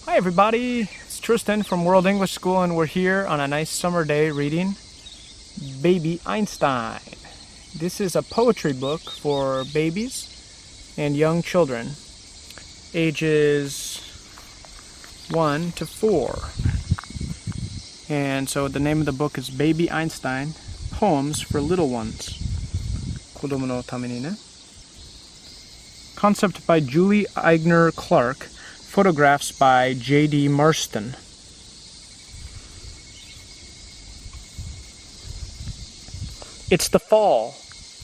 Hi everybody, it's Tristan from World English School, and we're here on a nice summer day reading Baby Einstein. This is a poetry book for babies and young children, ages 1 to 4. And so the name of the book is Baby Einstein, Poems for Little Ones. Kodomo no tameni ne. Concept by Julie Aigner-Clark. Photographs by J.D. Marston. It's the fall.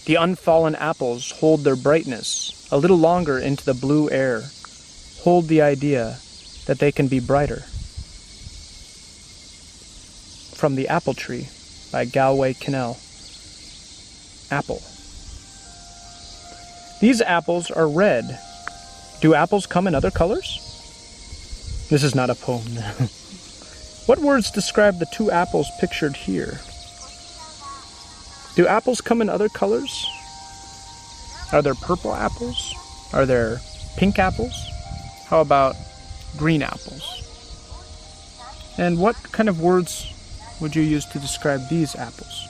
The unfallen apples hold their brightness a little longer into the blue air, hold the idea that they can be brighter. From the Apple Tree by Galway, Kinnell. Apple. These apples are red. Do apples come in other colors? This is not a poem. What words describe the two apples pictured here? Do apples come in other colors? Are there purple apples? Are there pink apples? How about green apples? And what kind of words would you use to describe these apples?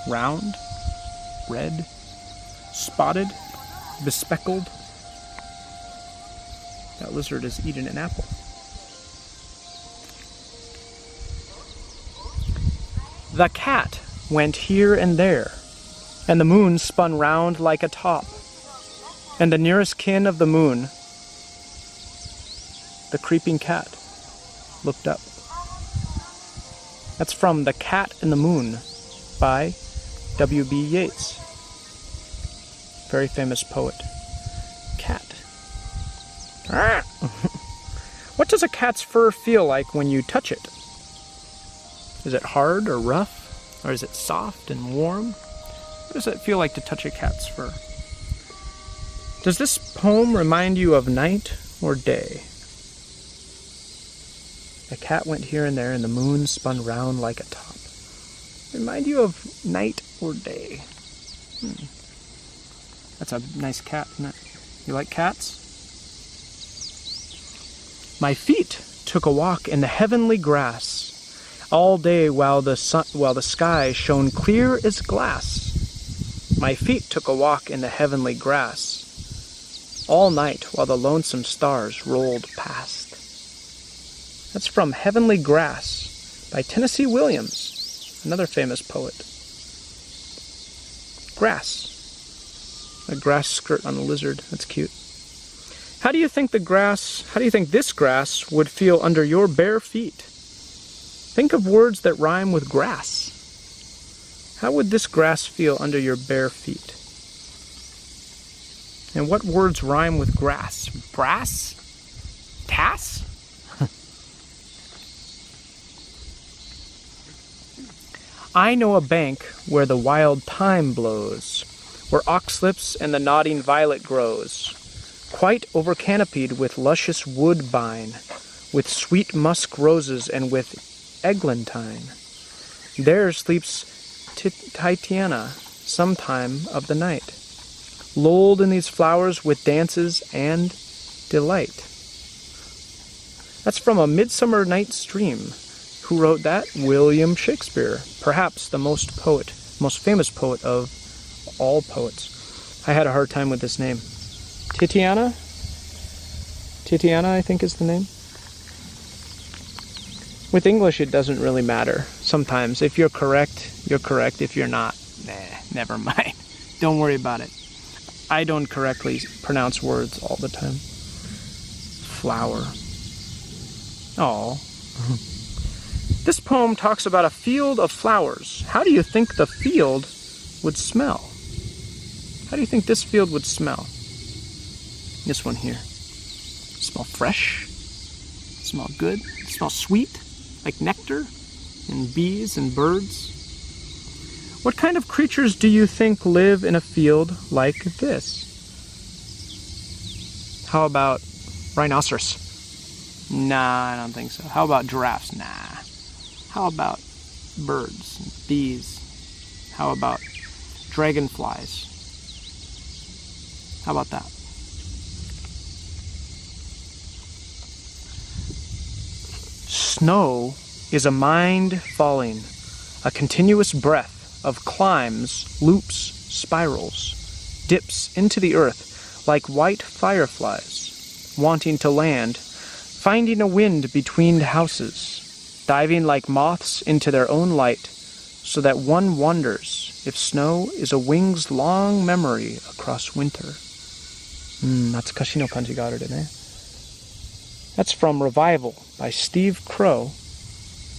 Round, red, spotted, bespeckled? That lizard is eating an apple. The cat went here and there, and the moon spun round like a top. And the nearest kin of the moon, the creeping cat, looked up. That's from The Cat in the Moon by W.B. Yeats. Very famous poet. Cat. What does a cat's fur feel like when you touch it? Is it hard or rough? Or is it soft and warm? What does it feel like to touch a cat's fur? Does this poem remind you of night or day? The cat went here and there, and the moon spun round like a top. Remind you of night or day? That's a nice cat, isn't it? You like cats? My feet took a walk in the heavenly grass all day while the sky shone clear as glass. My feet took a walk in the heavenly grass all night while the lonesome stars rolled past. That's from Heavenly Grass by Tennessee Williams, another famous poet. Grass. A grass skirt on a lizard. That's cute. How do you think this grass would feel under your bare feet? Think of words that rhyme with grass. How would this grass feel under your bare feet? And what words rhyme with grass? Brass? Tass? I know a bank where the wild thyme blows, where oxlips and the nodding violet grows, quite over-canopied with luscious woodbine, with sweet musk roses and with eglantine. There sleeps Titiana sometime of the night, lulled in these flowers with dances and delight. That's from A Midsummer Night's Dream. Who wrote that? William Shakespeare, perhaps the most famous poet of all poets. I had a hard time with this name. Titiana? Titiana, I think is the name. With English, it doesn't really matter. Sometimes, if you're correct, you're correct. If you're not, never mind. Don't worry about it. I don't correctly pronounce words all the time. Flower. Oh. This poem talks about a field of flowers. How do you think the field would smell? How do you think this field would smell? This one here. Smell fresh? Smell good? Smell sweet? Like nectar? And bees and birds? What kind of creatures do you think live in a field like this? How about rhinoceros? Nah, I don't think so. How about giraffes? Nah. How about birds and bees? How about dragonflies? How about that? Snow is a mind falling, a continuous breath of climbs, loops, spirals, dips into the earth like white fireflies, wanting to land, finding a wind between houses, diving like moths into their own light, so that one wonders if snow is a wing's long memory across winter. 懐かしの感じがあるでね。That's from Revival by Steve Crow.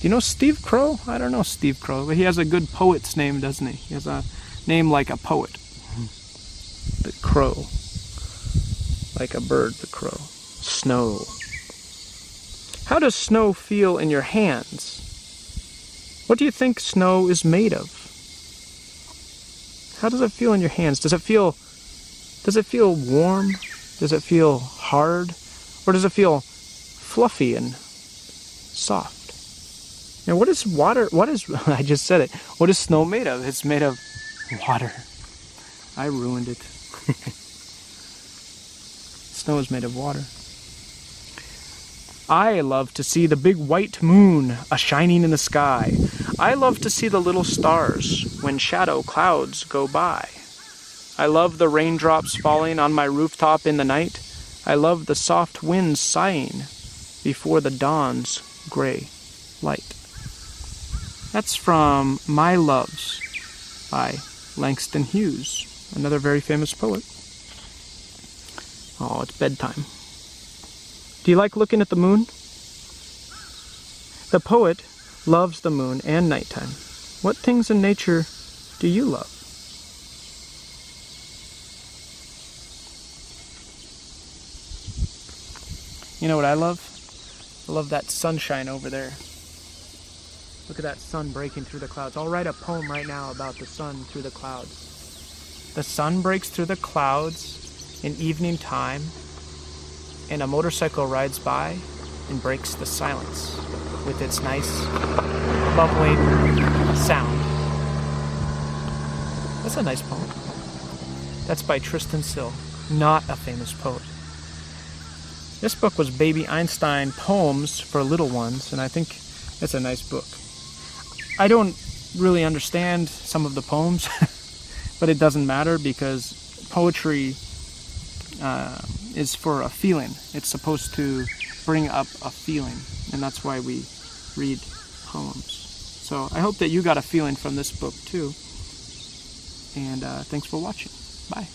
Do you know Steve Crow? I don't know Steve Crow, but he has a good poet's name, doesn't he? He has a name like a poet. The crow. Like a bird, the crow. Snow. How does snow feel in your hands? What do you think snow is made of? How does it feel in your hands? Does it feel warm? Does it feel hard? Or does it feel fluffy and soft? Now, what is water? I just said it. What is snow made of? It's made of water. I ruined it. Snow is made of water. I love to see the big white moon a-shining in the sky. I love to see the little stars when shadow clouds go by. I love the raindrops falling on my rooftop in the night. I love the soft winds sighing before the dawn's gray light. That's from My Loves by Langston Hughes, another very famous poet. Oh, it's bedtime. Do you like looking at the moon? The poet loves the moon and nighttime. What things in nature do you love? You know what I love? I love that sunshine over there. Look at that sun breaking through the clouds. I'll write a poem right now about the sun through the clouds. The sun breaks through the clouds in evening time, and a motorcycle rides by and breaks the silence with its nice, bubbling sound. That's a nice poem. That's by Tristan Sill, not a famous poet. This book was Baby Einstein Poems for Little Ones, and I think it's a nice book. I don't really understand some of the poems, but it doesn't matter because poetry is for a feeling. It's supposed to bring up a feeling, and that's why we read poems. So I hope that you got a feeling from this book too, and thanks for watching. Bye.